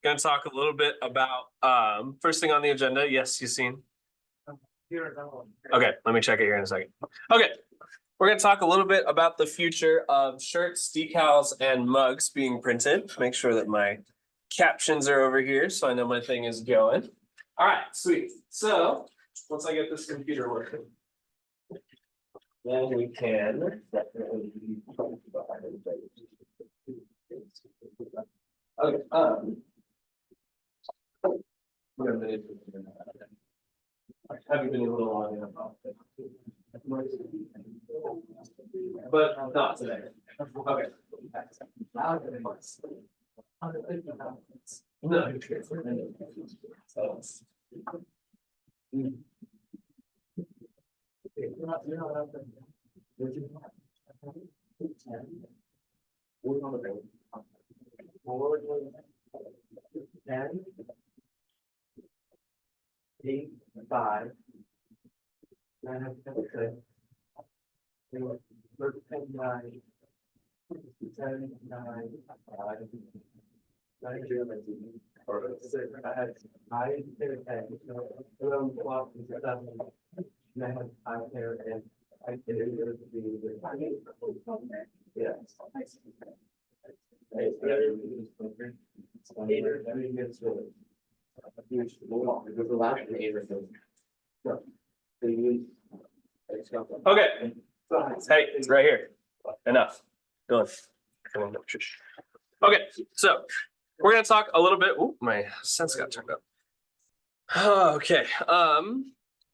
Going to talk a little bit about first thing on the agenda. Yes, you seen? Okay, let me check it here in a second. Okay, we're going to talk a little bit about the future of shirts, decals, and mugs being printed. Make sure that my captions are over here so I know my thing is going. All right, sweet. So once I get this computer working, then we can definitely okay. I haven't been a little long enough, but not today. Okay. No. Eight, 5, 9, 10, 9, 7, 9, 5, 9, 6. I had 5 pair of pants, so 11 o'clock and 7. And I had 5 pair and I did it yes. Okay. Hey, it's right here. Enough. Go on. Okay, so we're gonna talk a little bit. Ooh, my sense got turned up. Okay.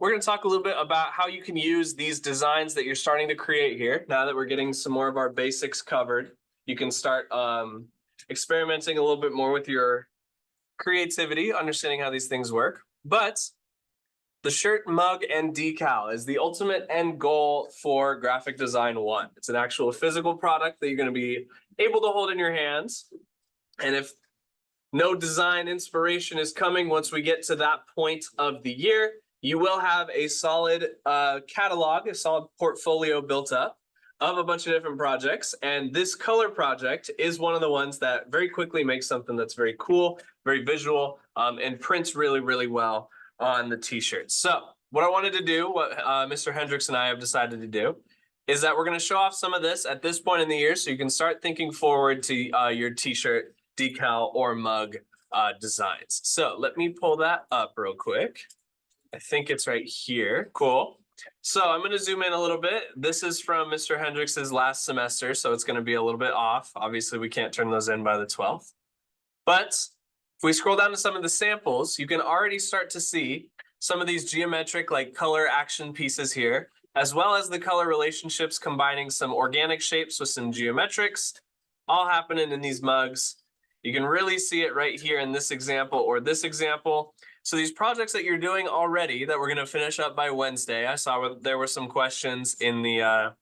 We're gonna talk a little bit about how you can use these designs that you're starting to create here. Now that we're getting some more of our basics covered, you can start experimenting a little bit more with your creativity, understanding how these things work. But the shirt, mug, and decal is the ultimate end goal for Graphic Design 1. It's an actual physical product that you're going to be able to hold in your hands. And if no design inspiration is coming once we get to that point of the year, you will have a solid catalog, a solid portfolio built up of a bunch of different projects. And this color project is one of the ones that very quickly makes something that's very cool, very visual, and prints really, really well on the t-shirts. So what I wanted to do, what Mr. Hendricks and I have decided to do, is that we're going to show off some of this at this point in the year so you can start thinking forward to your t-shirt, decal, or mug designs. So let me pull that up real quick. I think it's right here. Cool. So I'm going to zoom in a little bit. This is from Mr. Hendricks's last semester, so it's going to be a little bit off. Obviously, we can't turn those in by the 12th. But if we scroll down to some of the samples, you can already start to see some of these geometric like color action pieces here, as well as the color relationships combining some organic shapes with some geometrics, all happening in these mugs. You can really see it right here in this example or this example. So these projects that you're doing already that we're going to finish up by Wednesday, I saw there were some questions in the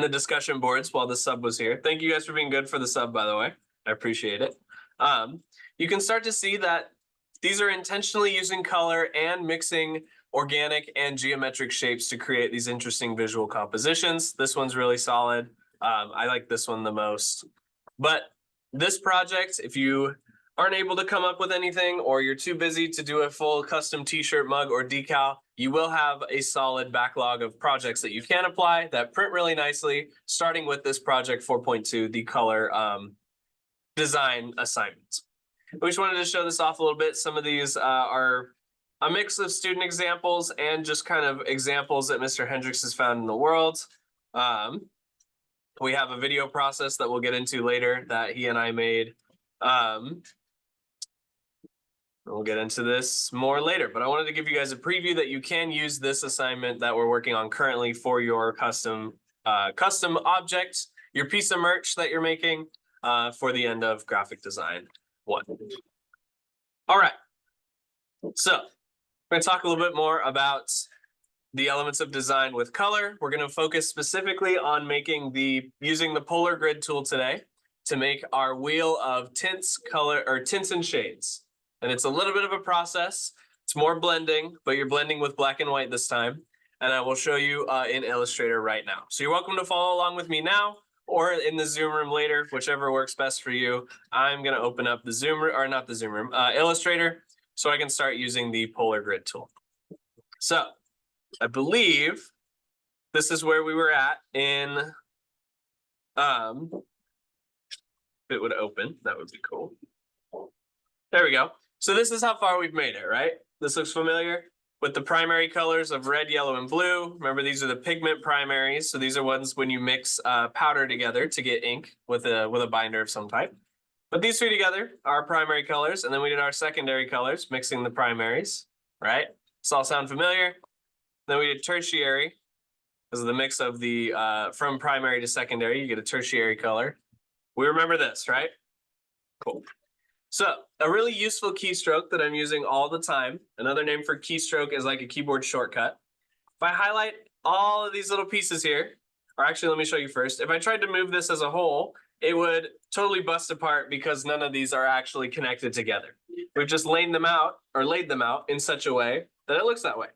discussion boards while the sub was here. Thank you guys for being good for the sub, by the way. I appreciate it. You can start to see that these are intentionally using color and mixing organic and geometric shapes to create these interesting visual compositions. This one's really solid. I like this one the most. But this project, if you aren't able to come up with anything or you're too busy to do a full custom t-shirt, mug, or decal, you will have a solid backlog of projects that you can apply that print really nicely, starting with this project 4.2, the color design assignments. We just wanted to show this off a little bit. Some of these are a mix of student examples and just kind of examples that Mr. Hendricks has found in the world. We have a video process that we'll get into later that he and I made. We'll get into this more later, but I wanted to give you guys a preview that you can use this assignment that we're working on currently for your custom object, your piece of merch that you're making for the end of Graphic Design 1. All right, so we're going to talk a little bit more about the elements of design with color. We're going to focus specifically on using the polar grid tool today to make our wheel of tints and shades. And it's a little bit of a process. It's more blending, but you're blending with black and white this time. And I will show you in Illustrator right now. So you're welcome to follow along with me now, or in the Zoom room later, whichever works best for you. I'm gonna open up the Zoom room, or not the Zoom room, Illustrator, so I can start using the polar grid tool. So I believe this is where we were at in, if it would open, that would be cool. There we go. So this is how far we've made it, right? This looks familiar with the primary colors of red, yellow, and blue. Remember, these are the pigment primaries. So these are ones when you mix powder together to get ink with a binder of some type. But these three together are primary colors. And then we did our secondary colors, mixing the primaries, right? Does all sound familiar? Then we did tertiary. This is the mix of the, from primary to secondary, you get a tertiary color. We remember this, right? Cool. So a really useful keystroke that I'm using all the time, another name for keystroke is like a keyboard shortcut. If I highlight all of these little pieces here, or actually let me show you first. If I tried to move this as a whole, it would totally bust apart because none of these are actually connected together. We've just laid them out in such a way that it looks that way.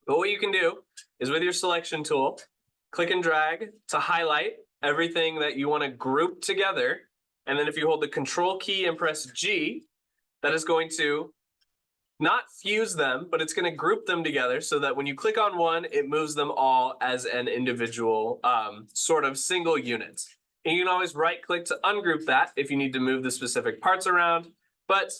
But what you can do is with your selection tool, click and drag to highlight everything that you want to group together. And then if you hold the control key and press G, that is going to not fuse them, but it's going to group them together so that when you click on one, it moves them all as an individual sort of single unit. And you can always right click to ungroup that if you need to move the specific parts around. But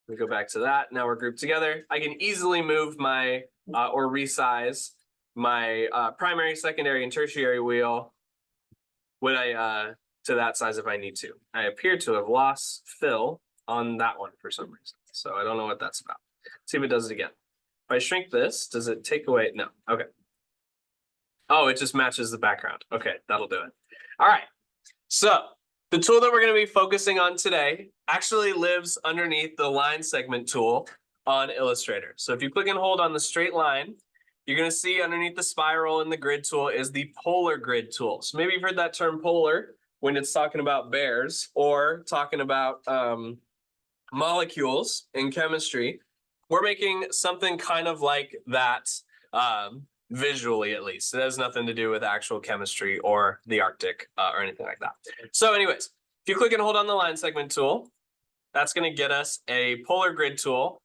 we go back to that. Now we're grouped together. I can easily move my or resize my primary, secondary, and tertiary wheel when I to that size if I need to. I appear to have lost fill on that one for some reason. So I don't know what that's about. Let's see if it does it again. If I shrink this, does it take away? No. Okay. Oh, it just matches the background. Okay, that'll do it. All right. So the tool that we're going to be focusing on today actually lives underneath the line segment tool on Illustrator. So if you click and hold on the straight line, you're going to see underneath the spiral in the grid tool is the polar grid tool. So maybe you've heard that term polar when it's talking about bears or talking about molecules in chemistry. We're making something kind of like that visually, at least. It has nothing to do with actual chemistry or the Arctic or anything like that. So anyways, if you click and hold on the line segment tool, that's going to get us a polar grid tool.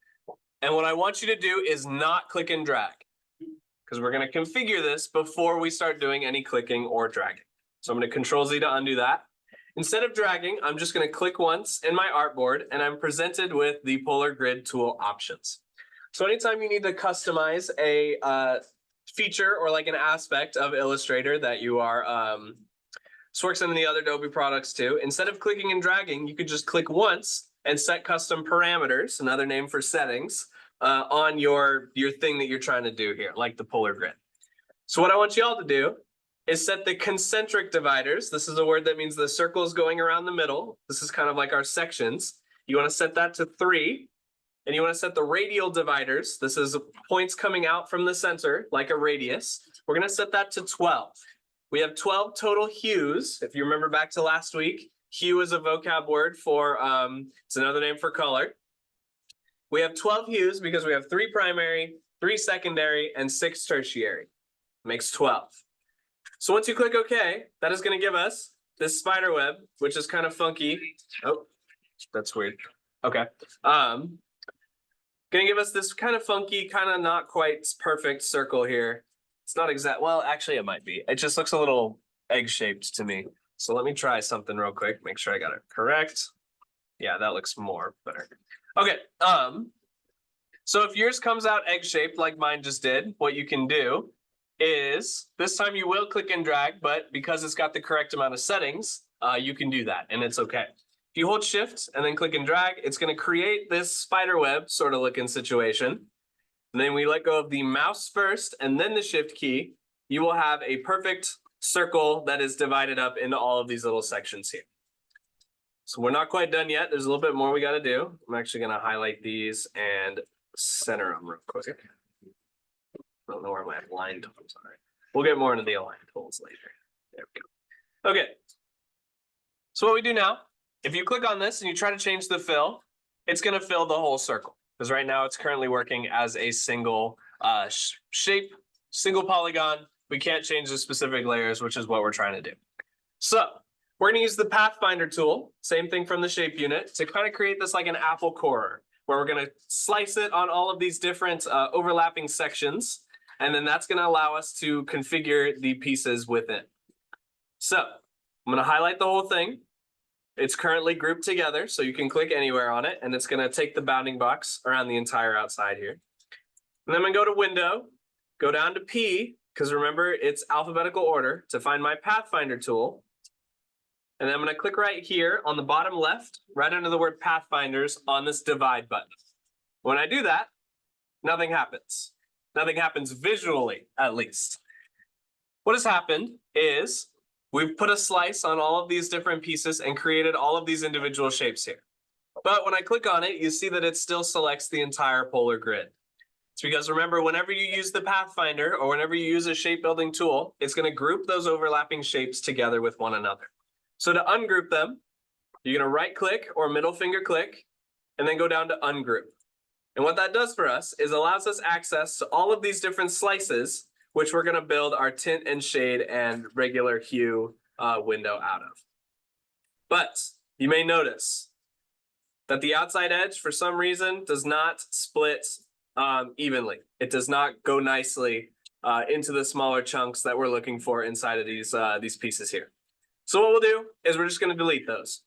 And what I want you to do is not click and drag, because we're going to configure this before we start doing any clicking or dragging. So I'm going to Control Z to undo that. Instead of dragging, I'm just going to click once in my artboard and I'm presented with the polar grid tool options. So anytime you need to customize a feature or like an aspect of Illustrator that you are, this works in the other Adobe products too. Instead of clicking and dragging, you could just click once and set custom parameters, another name for settings, on your thing that you're trying to do here, like the polar grid. So what I want you all to do is set the concentric dividers. This is a word that means the circles going around the middle. This is kind of like our sections. You want to set that to 3. And you want to set the radial dividers. This is points coming out from the center, like a radius. We're going to set that to 12. We have 12 total hues. If you remember back to last week, hue is a vocab word for, it's another name for color. We have 12 hues because we have 3 primary, 3 secondary, and 6 tertiary. Makes 12. So once you click OK, that is going to give us this spider web, which is kind of funky. Oh, that's weird. Okay. Going to give us this kind of funky, kind of not quite perfect circle here. It's not exact. Well, actually, it might be. It just looks a little egg-shaped to me. So let me try something real quick. Make sure I got it correct. Yeah, that looks more better. Okay. So if yours comes out egg-shaped like mine just did, what you can do is this time you will click and drag, but because it's got the correct amount of settings, you can do that and it's okay. If you hold shift and then click and drag, it's going to create this spider web sort of looking situation. And then we let go of the mouse first and then the shift key. You will have a perfect circle that is divided up into all of these little sections here. So we're not quite done yet. There's a little bit more we got to do. I'm actually going to highlight these and center them real quick. I don't know where my align tools are. We'll get more into the align tools later. There we go. Okay. So what we do now, if you click on this and you try to change the fill, it's going to fill the whole circle. Because right now it's currently working as a single shape, single polygon. We can't change the specific layers, which is what we're trying to do. So we're going to use the Pathfinder tool, same thing from the shape unit, to kind of create this like an apple core, where we're going to slice it on all of these different overlapping sections. And then that's going to allow us to configure the pieces within. So I'm going to highlight the whole thing. It's currently grouped together, so you can click anywhere on it, and it's going to take the bounding box around the entire outside here. And then I'm going to go to Window, go down to P, because remember, it's alphabetical order, to find my Pathfinder tool. And then I'm going to click right here on the bottom left, right under the word Pathfinders on this divide button. When I do that, nothing happens. Nothing happens visually, at least. What has happened is we've put a slice on all of these different pieces and created all of these individual shapes here. But when I click on it, you see that it still selects the entire polar grid. It's because remember, whenever you use the Pathfinder or whenever you use a shape building tool, it's going to group those overlapping shapes together with one another. So to ungroup them, you're going to right click or middle finger click and then go down to ungroup. And what that does for us is allows us access to all of these different slices, which we're going to build our tint and shade and regular hue window out of. But you may notice that the outside edge, for some reason, does not split evenly. It does not go nicely into the smaller chunks that we're looking for inside of these pieces here. So what we'll do is we're just going to delete those.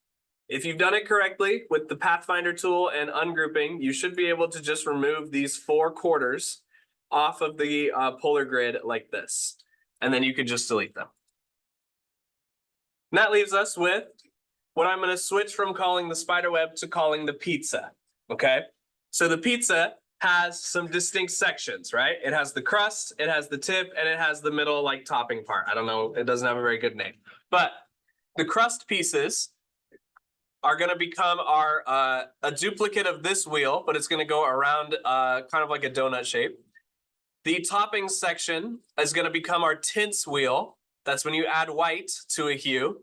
If you've done it correctly with the Pathfinder tool and ungrouping, you should be able to just remove these 4 quarters off of the polar grid like this. And then you could just delete them. And that leaves us with what I'm going to switch from calling the spider web to calling the pizza. Okay? So the pizza has some distinct sections, right? It has the crust, it has the tip, and it has the middle like topping part. I don't know, it doesn't have a very good name. But the crust pieces are going to become our a duplicate of this wheel, but it's going to go around kind of like a donut shape. The topping section is going to become our tints wheel. That's when you add white to a hue.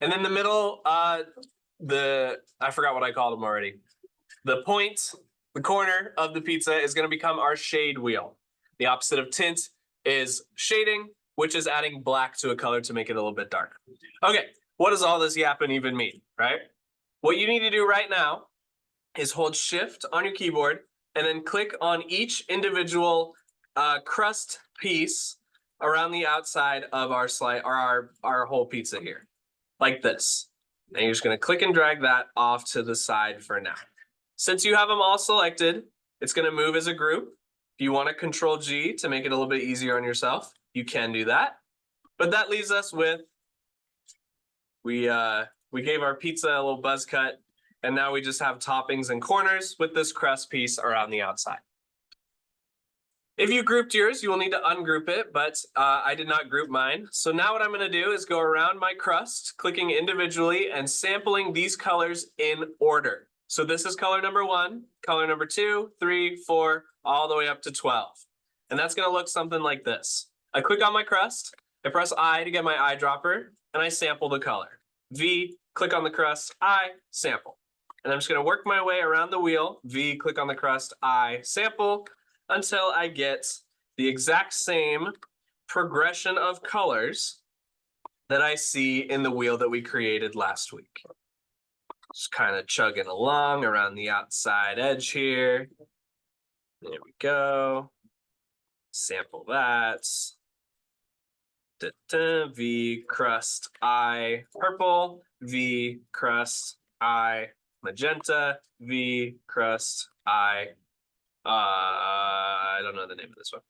And then the middle, I forgot what I called them already. The point, the corner of the pizza is going to become our shade wheel. The opposite of tint is shading, which is adding black to a color to make it a little bit darker. Okay, what does all this yapping even mean, right? What you need to do right now is hold Shift on your keyboard and then click on each individual crust piece around the outside of our slide or our whole pizza here, like this. And you're just going to click and drag that off to the side for now. Since you have them all selected, it's going to move as a group. If you want to Control G to make it a little bit easier on yourself, you can do that. But that leaves us with we gave our pizza a little buzz cut, and now we just have toppings and corners with this crust piece around the outside. If you grouped yours, you will need to ungroup it, but I did not group mine. So now what I'm going to do is go around my crust, clicking individually and sampling these colors in order. So this is color number 1, color number 2, 3, 4, all the way up to 12. And that's going to look something like this. I click on my crust, I press I to get my eyedropper, and I sample the color. V, click on the crust, I, sample. And I'm just going to work my way around the wheel, V, click on the crust, I, sample, until I get the exact same progression of colors that I see in the wheel that we created last week. Just kind of chugging along around the outside edge here. There we go. Sample that. V, crust, I, purple, V, crust, I, magenta, V, crust, I don't know the name of this one.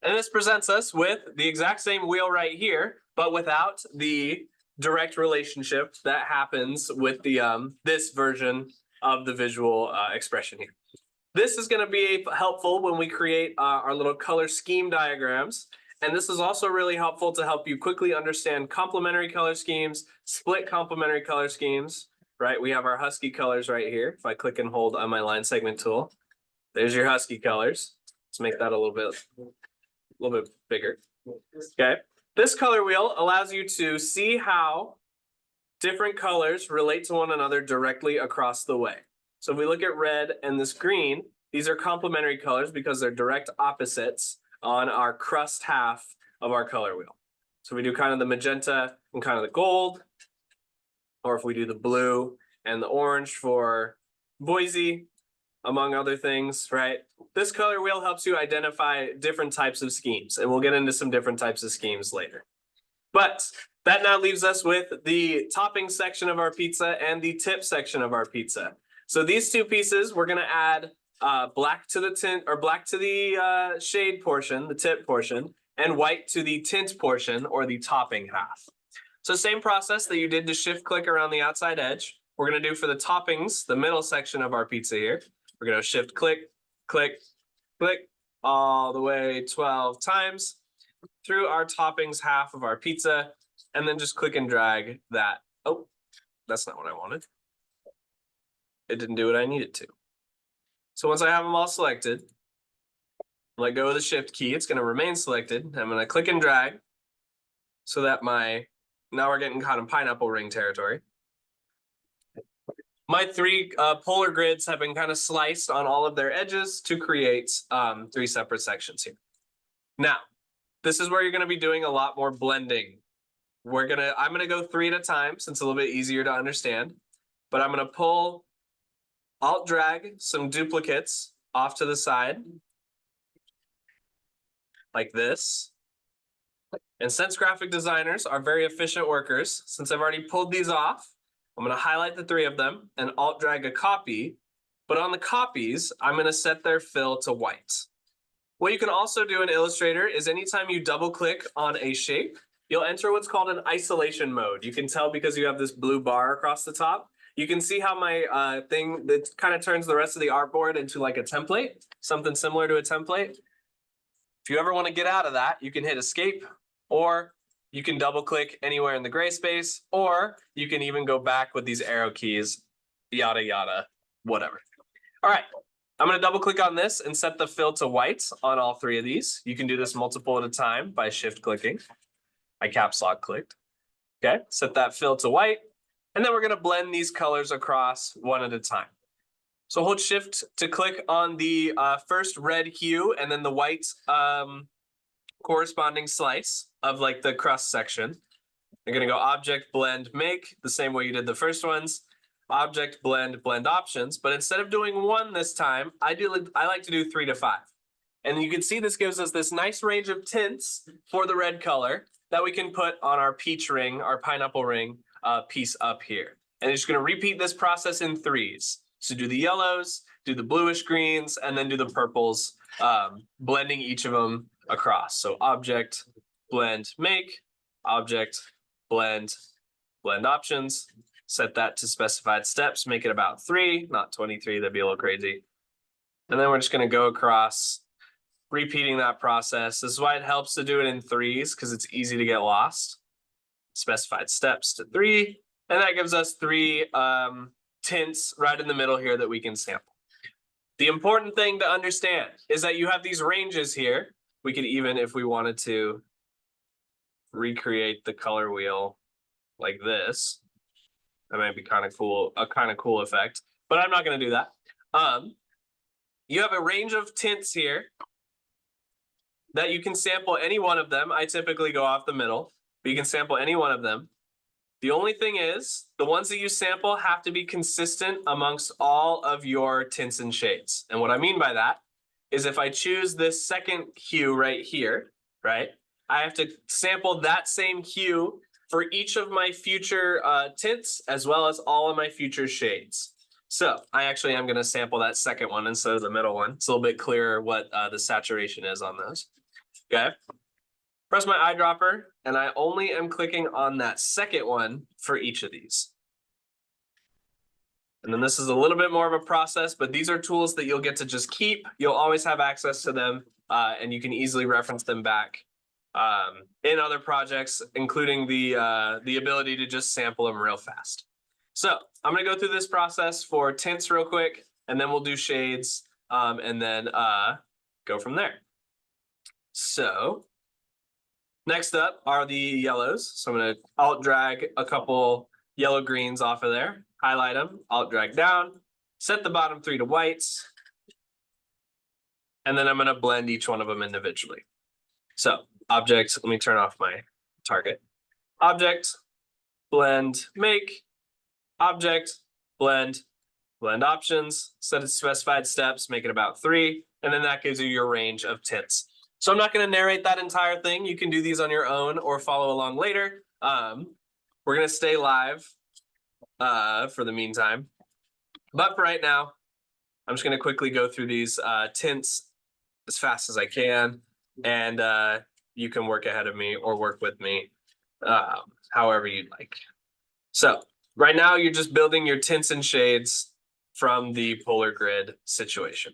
And this presents us with the exact same wheel right here, but without the direct relationship that happens with the this version of the visual expression here. This is going to be helpful when we create our little color scheme diagrams. And this is also really helpful to help you quickly understand complementary color schemes, split complementary color schemes, right? We have our husky colors right here. If I click and hold on my line segment tool, there's your husky colors. Let's make that a little bit bigger. Okay. This color wheel allows you to see how different colors relate to one another directly across the way. So if we look at red and this green, these are complementary colors because they're direct opposites on our crust half of our color wheel. So we do kind of the magenta and kind of the gold, or if we do the blue and the orange for Boise, among other things, right? This color wheel helps you identify different types of schemes, and we'll get into some different types of schemes later. But that now leaves us with the topping section of our pizza and the tip section of our pizza. So these two pieces, we're gonna add black to the tint, or black to the shade portion, the tip portion, and white to the tint portion, or the topping half. So same process that you did to shift click around the outside edge, we're gonna do for the toppings, the middle section of our pizza here. We're gonna shift click, click, click, all the way 12 times through our toppings half of our pizza, and then just click and drag that. Oh, that's not what I wanted. It didn't do what I needed to. So once I have them all selected, let go of the shift key, it's gonna remain selected. I'm gonna click and drag so that now we're getting kind of pineapple ring territory. My three polar grids have been kind of sliced on all of their edges to create 3 separate sections here. Now, this is where you're gonna be doing a lot more blending. I'm gonna go 3 at a time since it's a little bit easier to understand, but I'm gonna pull, alt drag some duplicates off to the side like this. And since graphic designers are very efficient workers, since I've already pulled these off, I'm gonna highlight the 3 of them and alt drag a copy, but on the copies, I'm gonna set their fill to white. What you can also do in Illustrator is anytime you double click on a shape, you'll enter what's called an isolation mode. You can tell because you have this blue bar across the top. You can see how my thing that kind of turns the rest of the artboard into like a template, something similar to a template. If you ever want to get out of that, you can hit escape, or you can double click anywhere in the gray space, or you can even go back with these arrow keys, yada, yada, whatever. All right, I'm gonna double click on this and set the fill to white on all 3 of these. You can do this multiple at a time by shift clicking. I caps lock clicked. Okay, set that fill to white. And then we're gonna blend these colors across one at a time. So hold shift to click on the first red hue and then the white corresponding slice of like the crust section. You're gonna go object, blend, make, the same way you did the first ones. Object, blend, blend options. But instead of doing 1 this time, I like to do 3 to 5. And you can see this gives us this nice range of tints for the red color that we can put on our peach ring, our pineapple ring piece up here. And it's gonna repeat this process in 3s. So do the yellows, do the bluish greens, and then do the purples, blending each of them across. So object, blend, make, object, blend, blend options, set that to specified steps, make it about 3, not 23, that'd be a little crazy. And then we're just gonna go across, repeating that process. This is why it helps to do it in 3s, because it's easy to get lost. Specified steps to 3, and that gives us 3 tints right in the middle here that we can sample. The important thing to understand is that you have these ranges here. We could even, if we wanted to, recreate the color wheel like this. That might be kind of cool, a kind of cool effect, but I'm not going to do that. You have a range of tints here that you can sample any one of them. I typically go off the middle, but you can sample any one of them. The only thing is, the ones that you sample have to be consistent amongst all of your tints and shades. And what I mean by that is if I choose this second hue right here, right, I have to sample that same hue for each of my future tints as well as all of my future shades. So I actually am going to sample that second one instead of the middle one. It's a little bit clearer what the saturation is on those. Okay. Press my eyedropper, and I only am clicking on that second one for each of these. And then this is a little bit more of a process, but these are tools that you'll get to just keep. You'll always have access to them, and you can easily reference them back in other projects, including the ability to just sample them real fast. So I'm going to go through this process for tints real quick, and then we'll do shades, and then go from there. So next up are the yellows. So I'm going to alt drag a couple yellow greens off of there, highlight them, alt drag down, set the bottom 3 to whites, and then I'm going to blend each one of them individually. So object, let me turn off my target. Object, blend, make, object, blend, blend options, set its specified steps, make it about 3, and then that gives you your range of tints. So I'm not going to narrate that entire thing. You can do these on your own or follow along later. We're going to stay live for the meantime. But for right now, I'm just going to quickly go through these tints as fast as I can. And you can work ahead of me or work with me however you'd like. So right now, you're just building your tints and shades from the polar grid situation.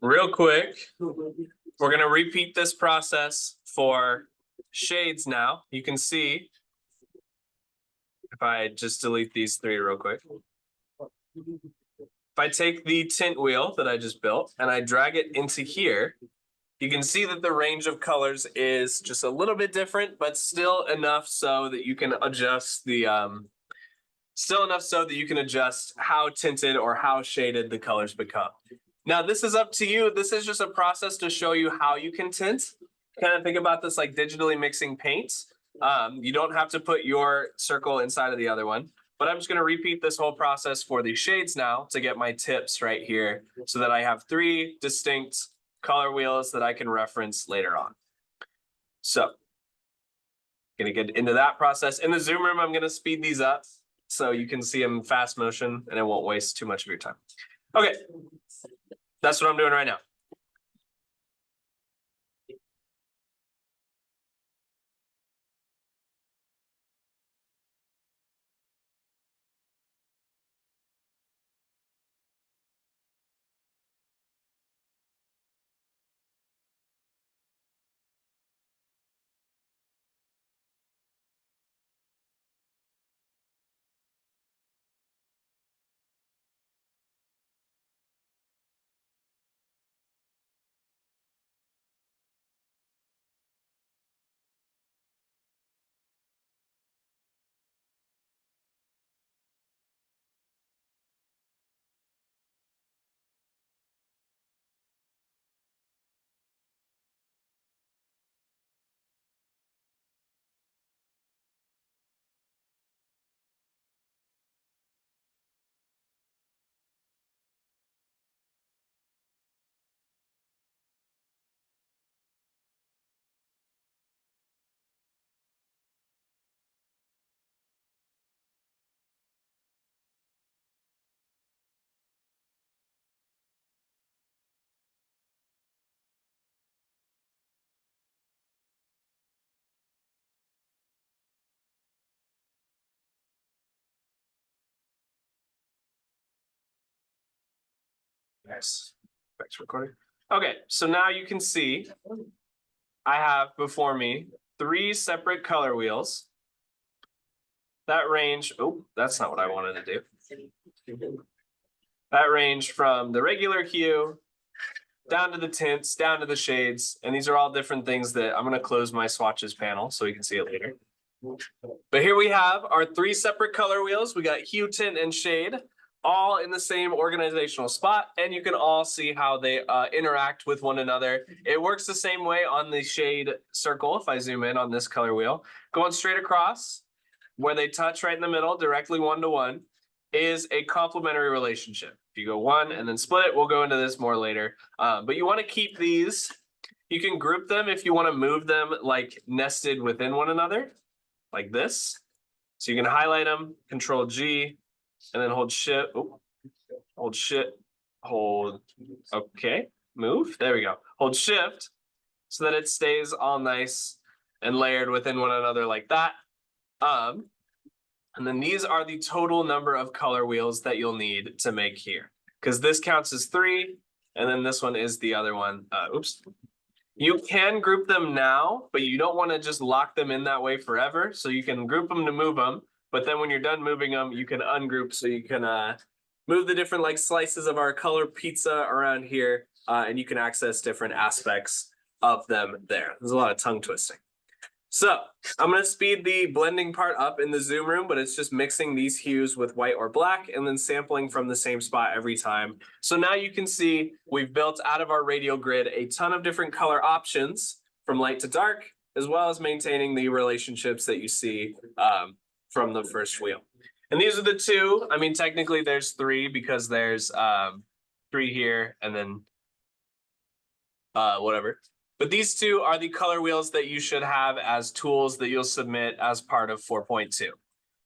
Real quick, we're going to repeat this process for shades now. You can see, if I just delete these 3 real quick. If I take the tint wheel that I just built and I drag it into here, you can see that the range of colors is just a little bit different, but still enough so that you can adjust the how tinted or how shaded the colors become. Now, this is up to you. This is just a process to show you how you can tint. Kind of think about this like digitally mixing paints. You don't have to put your circle inside of the other one, but I'm just going to repeat this whole process for the shades now to get my tips right here so that I have 3 distinct color wheels that I can reference later on. So, going to get into that process. In the Zoom room, I'm going to speed these up so you can see them in fast motion and it won't waste too much of your time. Okay, that's what I'm doing right now. Nice. Back to recording. Okay, so now you can see I have before me 3 separate color wheels that range. Oh, that's not what I wanted to do. That range from the regular hue down to the tints, down to the shades. And these are all different things that I'm going to close my swatches panel so you can see it later. But here we have our 3 separate color wheels. We got hue, tint, and shade, all in the same organizational spot. And you can all see how they interact with one another. It works the same way on the shade circle. If I zoom in on this color wheel, going straight across where they touch right in the middle, directly 1-to-1, is a complementary relationship. If you go 1 and then split it, we'll go into this more later. But you want to keep these. You can group them if you want to move them like nested within one another, like this. So you can highlight them, Control G, and then hold Shift. Hold Shift. Hold. Okay. Move. There we go. Hold Shift so that it stays all nice and layered within one another like that. And then these are the total number of color wheels that you'll need to make here, because this counts as 3, and then this one is the other one. Oops. You can group them now, but you don't want to just lock them in that way forever. So you can group them to move them, but then when you're done moving them, you can ungroup so you can move the different like slices of our color pizza around here, and you can access different aspects of them there. There's a lot of tongue twisting. So I'm going to speed the blending part up in the Zoom room, but it's just mixing these hues with white or black and then sampling from the same spot every time. So now you can see we've built out of our radial grid a ton of different color options from light to dark, as well as maintaining the relationships that you see from the first wheel. And these are the 2. I mean, technically there's 3 because there's 3 here and then whatever. But these 2 are the color wheels that you should have as tools that you'll submit as part of 4.2.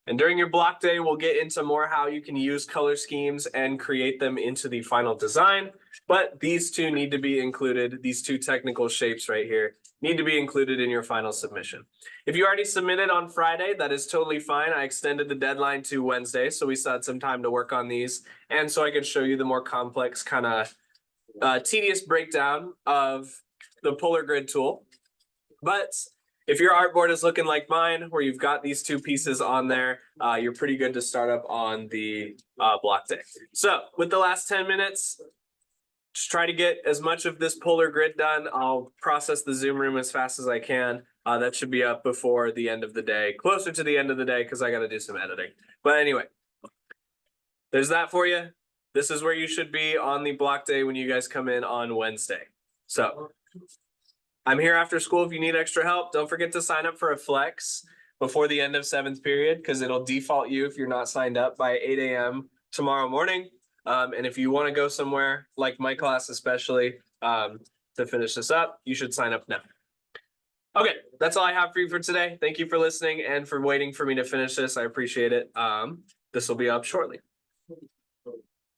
And during your block day, we'll get into more how you can use color schemes and create them into the final design. But these 2 need to be included. These 2 technical shapes right here need to be included in your final submission. If you already submitted on Friday, that is totally fine. I extended the deadline to Wednesday, so we still had some time to work on these. And so I could show you the more complex kind of tedious breakdown of the polar grid tool. But if your artboard is looking like mine, where you've got these 2 pieces on there, you're pretty good to start up on the block day. So with the last 10 minutes, just try to get as much of this polar grid done. I'll process the Zoom room as fast as I can. That should be up before the end of the day, closer to the end of the day, because I got to do some editing. But anyway, there's that for you. This is where you should be on the block day when you guys come in on Wednesday. So I'm here after school if you need extra help. Don't forget to sign up for a flex before the end of 7th period, because it'll default you if you're not signed up by 8 a.m. tomorrow morning. And if you want to go somewhere, like my class especially, to finish this up, you should sign up now. Okay, that's all I have for you for today. Thank you for listening and for waiting for me to finish this. I appreciate it. This will be up shortly.